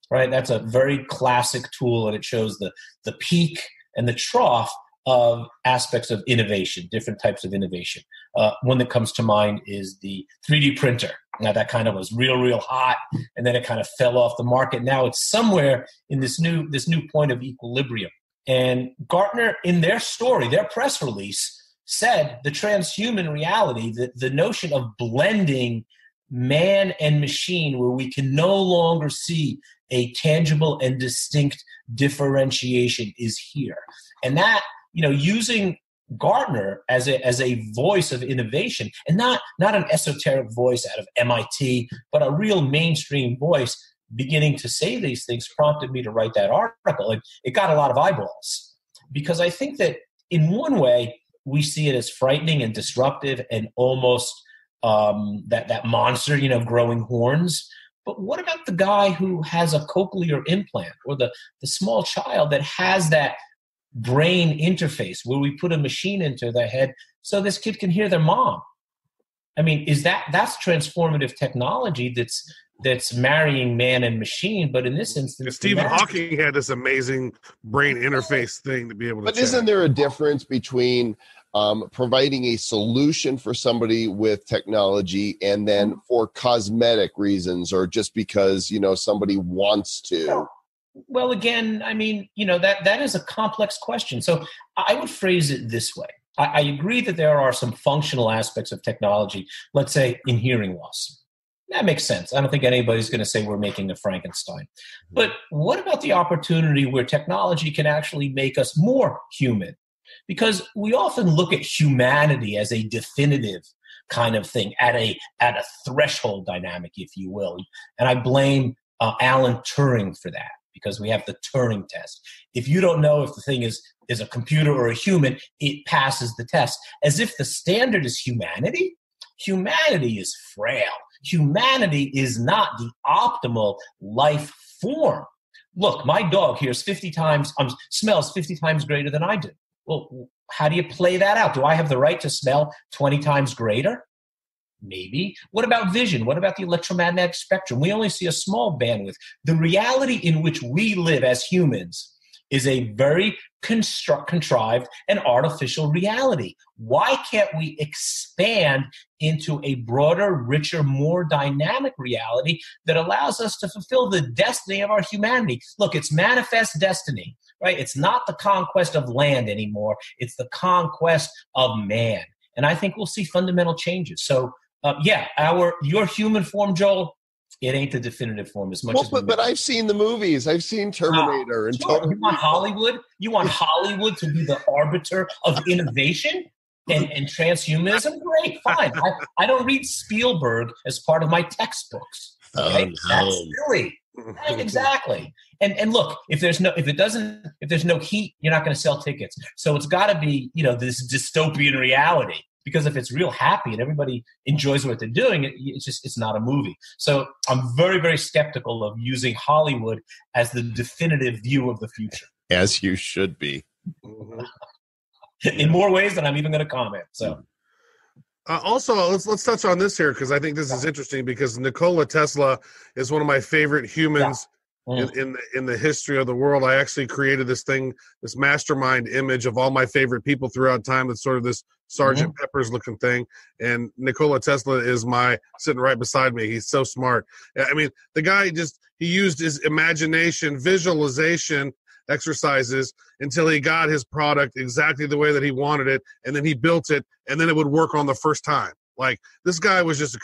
right? That's a very classic tool, and it shows the peak and the trough of aspects of innovation, different types of innovation. One that comes to mind is the 3D printer. Now, that kind of was real hot, and then it kind of fell off the market. Now it's somewhere in this new point of equilibrium. And Gartner, in their story, their press release, said the transhuman reality, the notion of blending man and machine, where we can no longer see a tangible and distinct differentiation, is here. And that, using Gartner as a voice of innovation, and not an esoteric voice out of MIT, but a real mainstream voice beginning to say these things, prompted me to write that article. And it got a lot of eyeballs, because I think that in one way we see it as frightening and disruptive and almost that monster, growing horns. But what about the guy who has a cochlear implant, or the small child that has that brain interface where we put a machine into their head so this kid can hear their mom? I mean, that's transformative technology that's marrying man and machine, but in this instance, Stephen Hawking had this amazing brain interface thing to be able to. But isn't there a difference between providing a solution for somebody with technology and then for cosmetic reasons, or just because somebody wants to? Well, again, I mean, that is a complex question. So I would phrase it this way. I agree that there are some functional aspects of technology, let's say in hearing loss. That makes sense. I don't think anybody's going to say we're making a Frankenstein. But what about the opportunity where technology can actually make us more human? Because we often look at humanity as a definitive kind of thing, at a threshold dynamic, if you will. And I blame Alan Turing for that, because we have the Turing Test. If you don't know if the thing is a computer or a human, it passes the test. As if the standard is humanity. Humanity is frail. Humanity is not the optimal life form. Look, my dog hears 50 times, smells 50 times greater than I do. Well, how do you play that out? Do I have the right to smell 20 times greater? Maybe. What about vision? What about the electromagnetic spectrum? We only see a small bandwidth. The reality in which we live as humans is a very contrived and artificial reality. Why can't we expand into a broader, richer, more dynamic reality that allows us to fulfill the destiny of our humanity? Look, it's manifest destiny, right? It's not the conquest of land anymore. It's the conquest of man. And I think we'll see fundamental changes. So, your human form, Joel, it ain't the definitive form as much as. But I've seen the movies. I've seen Terminator and sure. You want Hollywood? You want Hollywood to be the arbiter of innovation and transhumanism? Great, fine. I don't read Spielberg as part of my textbooks. Okay? That's silly. Right, exactly. And look, if there's no heat, you're not going to sell tickets. So it's got to be this dystopian reality. Because if it's real happy and everybody enjoys what they're doing, it's not a movie. So I'm very, very skeptical of using Hollywood as the definitive view of the future. As you should be. In more ways than I'm even going to comment. So, also, let's touch on this here, because I think this is interesting, because Nikola Tesla is one of my favorite humans. In the history of the world. I actually created this mastermind image of all my favorite people throughout time. That's sort of this Sergeant Pepper's looking thing. And Nikola Tesla is sitting right beside me. He's so smart. I mean, the guy he used his imagination, visualization exercises until he got his product exactly the way that he wanted it. And then he built it, and then it would work on the first time. Like, this guy was just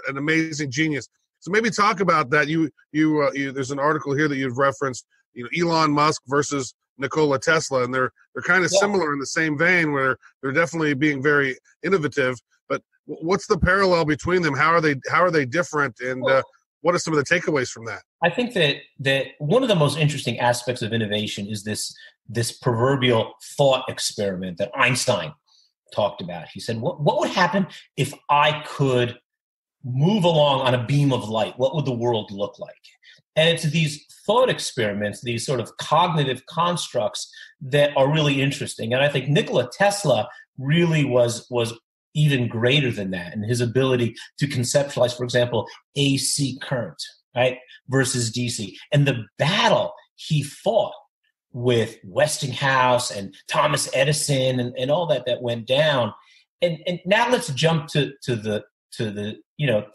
an amazing genius. So maybe talk about that. You there's an article here that you've referenced, Elon Musk versus Nikola Tesla, and they're kind of similar in the same vein, where they're definitely being very innovative. But what's the parallel between them? How are they different? And what are some of the takeaways from that? I think that one of the most interesting aspects of innovation is this proverbial thought experiment that Einstein talked about. He said, what would happen if I could move along on a beam of light? What would the world look like? And it's these thought experiments, these sort of cognitive constructs that are really interesting. And I think Nikola Tesla really was even greater than that in his ability to conceptualize, for example, AC current, right, versus DC. And the battle he fought with Westinghouse and Thomas Edison and all that went down. And now let's jump to the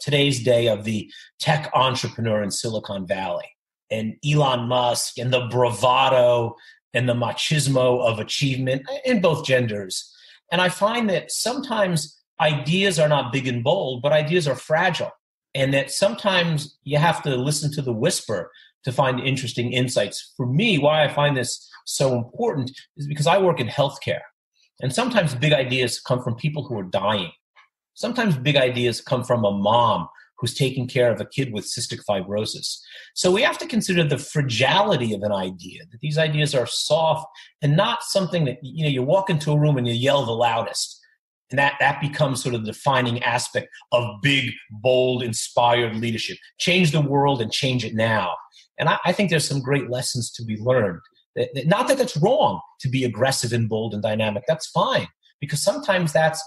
today's day of the tech entrepreneur in Silicon Valley and Elon Musk and the bravado and the machismo of achievement in both genders. And I find that sometimes ideas are not big and bold, but ideas are fragile. And that sometimes you have to listen to the whisper to find interesting insights. For me, why I find this so important is because I work in healthcare. And sometimes big ideas come from people who are dying. Sometimes big ideas come from a mom who's taking care of a kid with cystic fibrosis. So we have to consider the fragility of an idea, that these ideas are soft and not something that, you walk into a room and you yell the loudest. And that becomes sort of the defining aspect of big, bold, inspired leadership. Change the world and change it now. And I think there's some great lessons to be learned. Not that it's wrong to be aggressive and bold and dynamic. That's fine, because sometimes that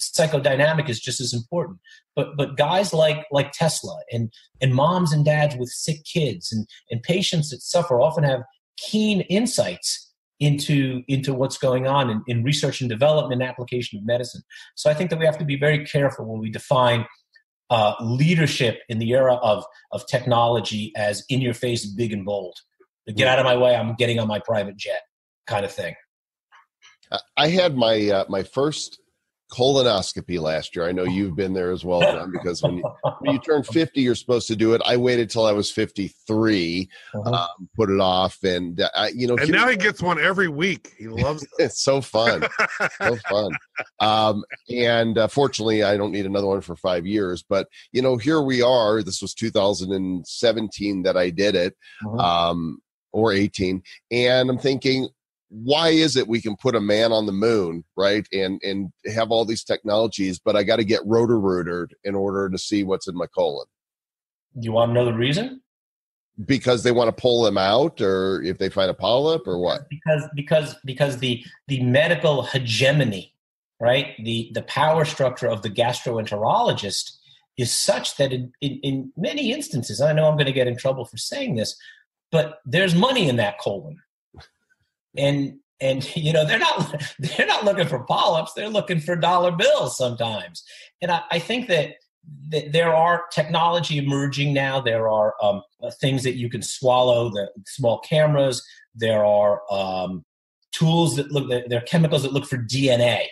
psychodynamic is just as important. But guys like Tesla and moms and dads with sick kids and patients that suffer often have keen insights into what's going on in research and development and application of medicine. So I think that we have to be very careful when we define leadership in the era of technology as in your face, big and bold. Get out of my way, I'm getting on my private jet kind of thing. I had my first colonoscopy last year. I know you've been there as well, John, because when you turn 50, you're supposed to do it. I waited till I was 53, put it off, and And now he gets one every week. He loves it. It's so fun, so fun. And fortunately, I don't need another one for 5 years. But here we are. This was 2017 that I did it, or 18, and I'm thinking, why is it we can put a man on the moon, right, and have all these technologies, but I got to get rotor-rooted in order to see what's in my colon? You want to know the reason? Because they want to pull them out, or if they find a polyp, or what? Because the medical hegemony, right, the power structure of the gastroenterologist is such that in many instances, I know I'm going to get in trouble for saying this, but there's money in that colon. And they're not looking for polyps, they're looking for dollar bills sometimes. And I think that there are technology emerging now. There are things that you can swallow, the small cameras. There are tools there are chemicals that look for DNA,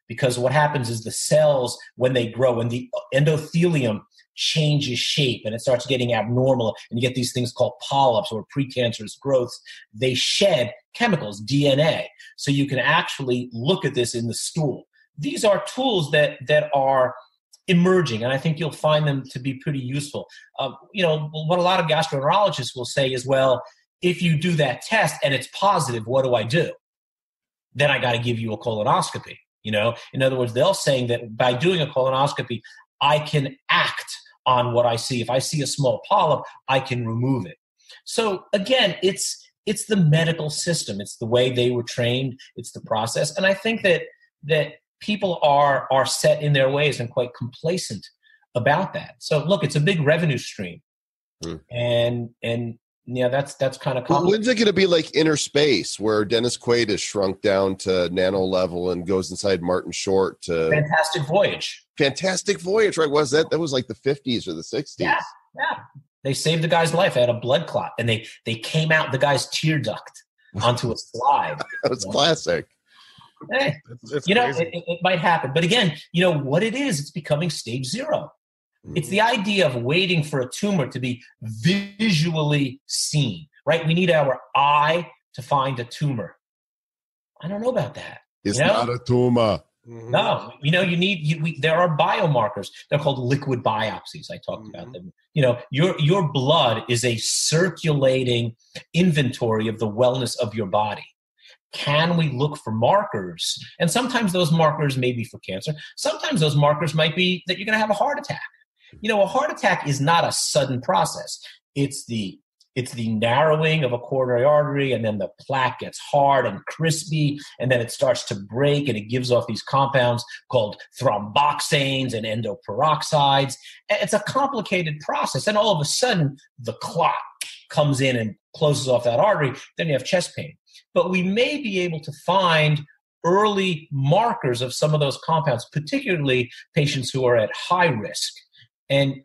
because what happens is the cells, when they grow, when the endothelium changes shape and it starts getting abnormal, and you get these things called polyps or precancerous growths, they shed chemicals, DNA. So you can actually look at this in the stool. These are tools that are emerging, and I think you'll find them to be pretty useful. What a lot of gastroenterologists will say is, well, if you do that test and it's positive, what do I do? Then I got to give you a colonoscopy. In other words, they'll say that by doing a colonoscopy, I can act on what I see. If I see a small polyp, I can remove it. So again, it's the medical system. It's the way they were trained. It's the process. And I think that people are set in their ways and quite complacent about that. So look, it's a big revenue stream. And that's kind of complicated. When's it going to be like Inner Space, where Dennis Quaid is shrunk down to nano level and goes inside Martin Short to Fantastic Voyage, right? Was that was like the 50s or the 60s? Yeah. They saved the guy's life. I had a blood clot, and they came out the guy's tear duct onto a slide. That's classic. Hey, it might happen. But again, what it is, it's becoming stage 0. It's the idea of waiting for a tumor to be visually seen, right? We need our eye to find a tumor. I don't know about that. It's not a tumor. No, there are biomarkers. They're called liquid biopsies. I talked about them. Your blood is a circulating inventory of the wellness of your body. Can we look for markers? And sometimes those markers may be for cancer. Sometimes those markers might be that you're going to have a heart attack. A heart attack is not a sudden process. It's the narrowing of a coronary artery, and then the plaque gets hard and crispy, and then it starts to break, and it gives off these compounds called thromboxanes and endoperoxides. It's a complicated process, and all of a sudden, the clot comes in and closes off that artery. Then you have chest pain. But we may be able to find early markers of some of those compounds, particularly patients who are at high risk. And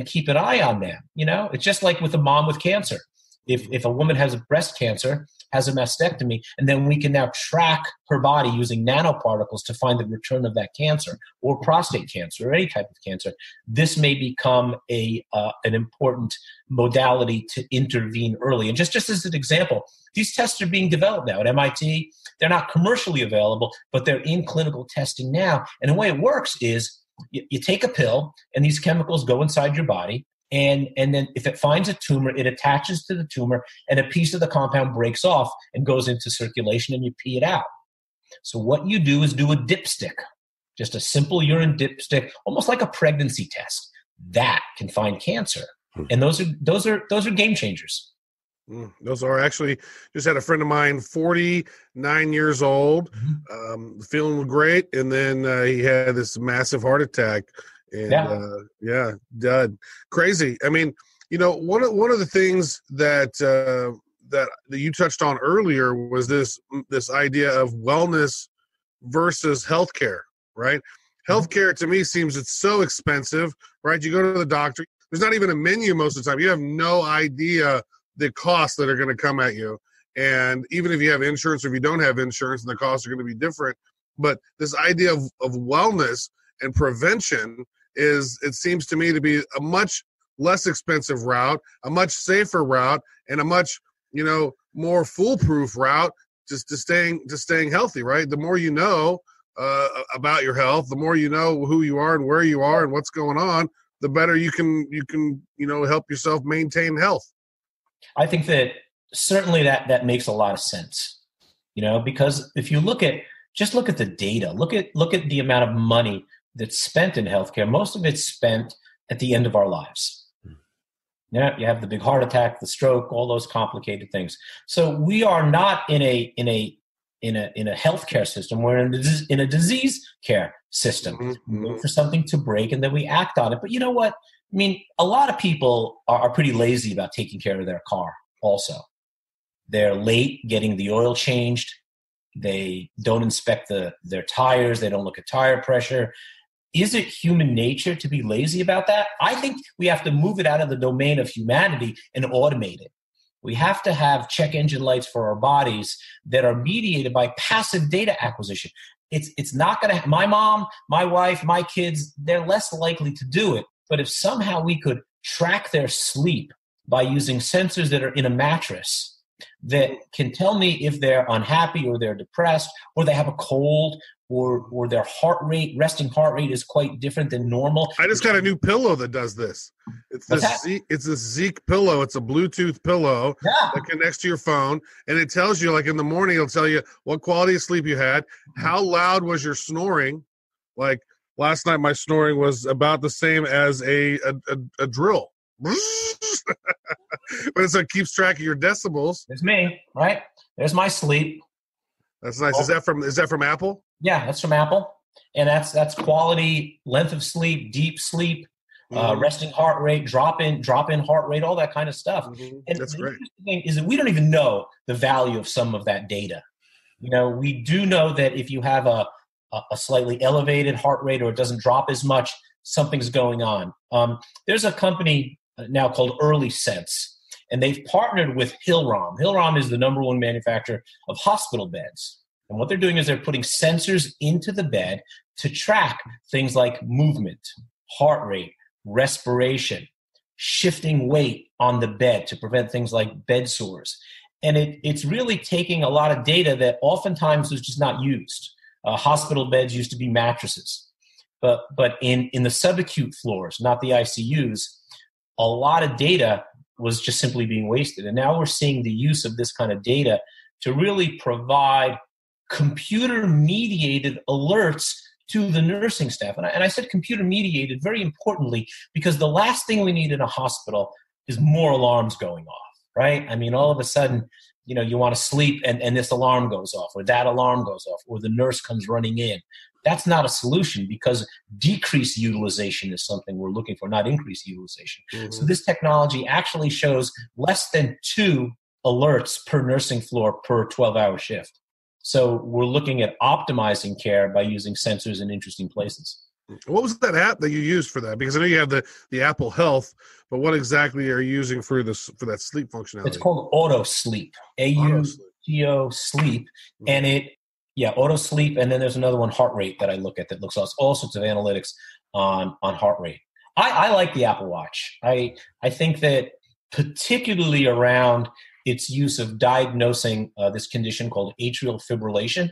keep an eye on them. It's just like with a mom with cancer. If a woman has a breast cancer, has a mastectomy, and then we can now track her body using nanoparticles to find the return of that cancer, or prostate cancer, or any type of cancer, this may become an important modality to intervene early. And just as an example, these tests are being developed now at MIT. They're not commercially available, but they're in clinical testing now. And the way it works is, you take a pill, and these chemicals go inside your body, and then if it finds a tumor, it attaches to the tumor, and a piece of the compound breaks off and goes into circulation, and you pee it out. So what you do is do a dipstick. just a simple urine dipstick, almost like a pregnancy test, that can find cancer. And those are game changers. Those are actually, just had a friend of mine, 49 years old, feeling great. And then he had this massive heart attack and dead. Crazy. I mean, one of the things that you touched on earlier was this idea of wellness versus healthcare, right? Healthcare to me seems it's so expensive, right? You go to the doctor, there's not even a menu most of the time. You have no idea the costs that are going to come at you. And even if you have insurance or if you don't have insurance, the costs are going to be different. But this idea of wellness and prevention it seems to me to be a much less expensive route, a much safer route, and a much, more foolproof route just to staying healthy, right? The more you know about your health, the more you know who you are and where you are and what's going on, the better you can help yourself maintain health. I think that certainly that makes a lot of sense, because if you look at the data, look at the amount of money that's spent in healthcare. Most of it's spent at the end of our lives. Yeah, you have the big heart attack, the stroke, all those complicated things. So we are not in a healthcare system. We're in a disease care system. Mm-hmm. We look for something to break and then we act on it. But you know what? I mean, a lot of people are pretty lazy about taking care of their car also. They're late getting the oil changed. They don't inspect their tires. They don't look at tire pressure. Is it human nature to be lazy about that? I think we have to move it out of the domain of humanity and automate it. We have to have check engine lights for our bodies that are mediated by passive data acquisition. It's not going to, my mom, my wife, my kids, they're less likely to do it. But if somehow we could track their sleep by using sensors that are in a mattress that can tell me if they're unhappy or they're depressed or they have a cold or their resting heart rate is quite different than normal. I just got a new pillow that does this. It's this Zeek pillow. It's a Bluetooth pillow that connects to your phone, and it tells you, like in the morning, it'll tell you what quality of sleep you had, how loud was your snoring. Like last night, my snoring was about the same as a drill. But it keeps track of your decibels. It's me, right? There's my sleep. That's nice. Is that from Apple? Yeah, that's from Apple, and that's quality, length of sleep, deep sleep, resting heart rate, drop in heart rate, all that kind of stuff. Mm-hmm. And that's the great. interesting thing is that we don't even know the value of some of that data. We do know that if you have a slightly elevated heart rate or it doesn't drop as much, something's going on. There's a company now called Early Sense, and they've partnered with Hillrom. Hillrom is the number one manufacturer of hospital beds. And what they're doing is they're putting sensors into the bed to track things like movement, heart rate, respiration, shifting weight on the bed to prevent things like bed sores. And it's really taking a lot of data that oftentimes was just not used. Hospital beds used to be mattresses. But in the subacute floors, not the ICUs, a lot of data was just simply being wasted. And now we're seeing the use of this kind of data to really provide computer-mediated alerts to the nursing staff. And I said computer-mediated very importantly because the last thing we need in a hospital is more alarms going off, right? I mean, all of a sudden, you want to sleep and this alarm goes off or that alarm goes off or the nurse comes running in. That's not a solution because decreased utilization is something we're looking for, not increased utilization. Mm-hmm. So this technology actually shows less than 2 alerts per nursing floor per 12-hour shift. So we're looking at optimizing care by using sensors in interesting places. What was that app that you used for that? Because I know you have the Apple Health, but what exactly are you using for that sleep functionality? It's called Auto Sleep, AUTO Sleep, and Auto Sleep, and then there's another one, Heart Rate, that I look at that looks at all sorts of analytics on heart rate. I like the Apple Watch. I think that particularly around its use of diagnosing this condition called atrial fibrillation.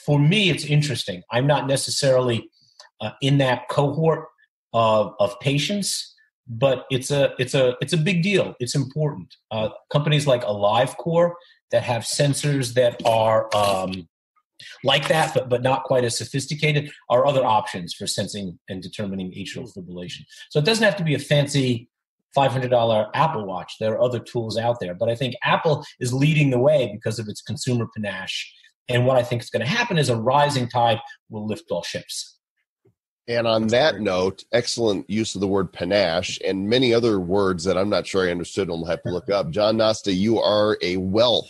For me, it's interesting. I'm not necessarily in that cohort of patients, but it's a big deal. It's important. Companies like AliveCore that have sensors that are like that, but not quite as sophisticated, are other options for sensing and determining atrial fibrillation. So it doesn't have to be a fancy $500 Apple Watch. There are other tools out there. But I think Apple is leading the way because of its consumer panache. And what I think is going to happen is a rising tide will lift all ships. And on that note, excellent use of the word panache and many other words that I'm not sure I understood. I'll have to look up. John Nosta, you are a wealth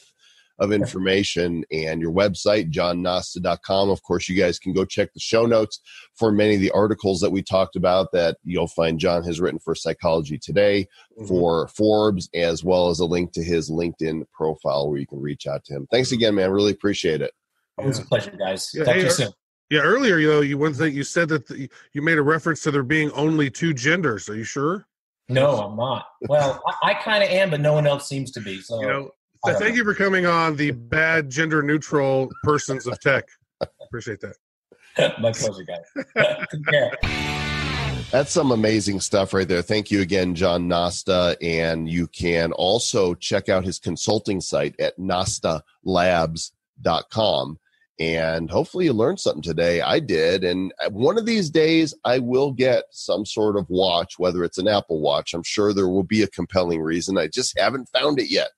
of information, and your website, johnnosta.com. Of course, you guys can go check the show notes for many of the articles that we talked about that you'll find John has written for Psychology Today, for Forbes, as well as a link to his LinkedIn profile where you can reach out to him. Thanks again, man. Really appreciate it. It was a pleasure, guys. Yeah, Talk to you soon. Yeah, earlier, you said that you made a reference to there being only two genders. Are you sure? No, I'm not. Well, I kind of am, but no one else seems to be. So, thank you for coming on the bad gender neutral persons of tech. Appreciate that. My pleasure, guys. Take care. That's some amazing stuff right there. Thank you again, John Nosta. And you can also check out his consulting site at nostalabs.com. And hopefully you learned something today. I did. And one of these days I will get some sort of watch, whether it's an Apple Watch. I'm sure there will be a compelling reason. I just haven't found it yet.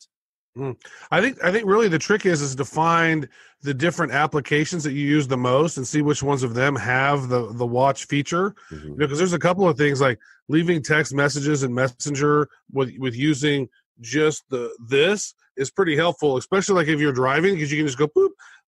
I think really the trick is to find the different applications that you use the most and see which ones of them have the watch feature. Because there's a couple of things like leaving text messages in Messenger with using just this is pretty helpful, especially like if you're driving, because you can just go boop,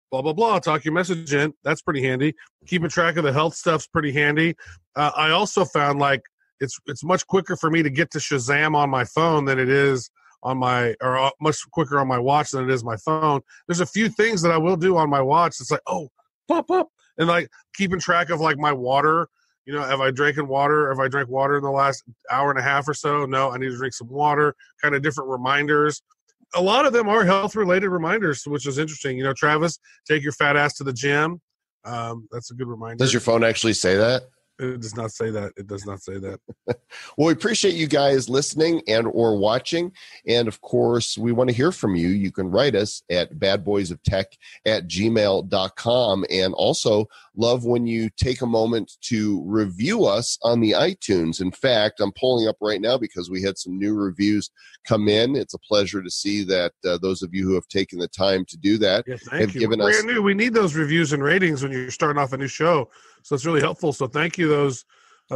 blah, blah, blah, talk your message in. That's pretty handy. Keeping track of the health stuff's pretty handy. I also found like it's much quicker for me to get to Shazam on my phone than it is much quicker on my watch than it is my phone. There's a few things that I will do on my watch. It's like, oh, pop up. And like keeping track of like my water. Have I drank water? Have I drank water in the last hour and a half or so? No, I need to drink some water. Kind of different reminders. A lot of them are health-related reminders, which is interesting. Travis, take your fat ass to the gym. That's a good reminder. Does your phone actually say that? It does not say that. It does not say that. Well, we appreciate you guys listening and or watching. And, of course, we want to hear from you. You can write us at badboysoftech@gmail.com. And also love when you take a moment to review us on the iTunes. In fact, I'm pulling up right now because we had some new reviews come in. It's a pleasure to see that those of you who have taken the time to do that have given us brand new. We need those reviews and ratings when you're starting off a new show. So it's really helpful. So thank you, those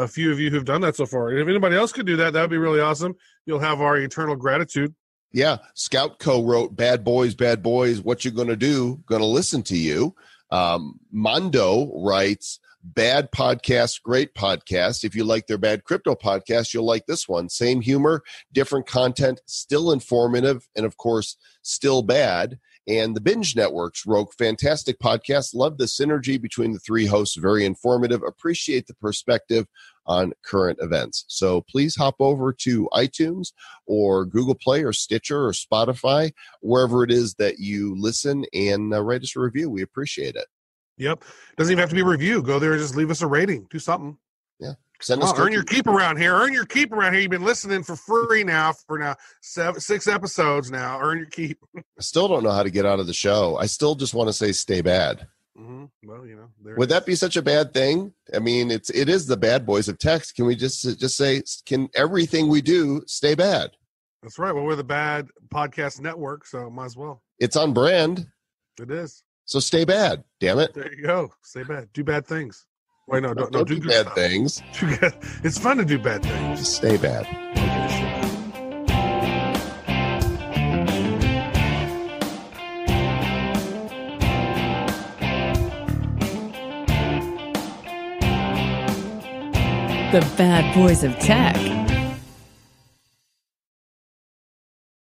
few of you who've done that so far. And if anybody else could do that, that would be really awesome. You'll have our eternal gratitude. Yeah. Scout Co wrote, bad boys, what you going to do? Going to listen to you. Mondo writes, bad podcast, great podcast. If you like their bad crypto podcast, you'll like this one. Same humor, different content, still informative, and of course, still bad. And the Binge Networks wrote, fantastic podcast. Love the synergy between the three hosts. Very informative. Appreciate the perspective on current events. So please hop over to iTunes or Google Play or Stitcher or Spotify, wherever it is that you listen, and write us a review. We appreciate it. Yep. Doesn't even have to be a review. Go there and just leave us a rating. Do something. Yeah. Send us earn your keep around here. Earn your keep around here. You've been listening for free now for 6 episodes now. Earn your keep. I still don't know how to get out of the show. I still just want to say stay bad. Mm-hmm. Well, would that be such a bad thing? I mean, it is the bad boys of text. Can we just say, can everything we do stay bad? That's right. Well, we're the bad podcast network, so might as well. It's on brand. It is. So stay bad. Damn it. There you go. Stay bad. Do bad things. Wait, no, don't do bad stuff. Things. It's fun to do bad things. Just stay bad. The Bad Boys of Tech.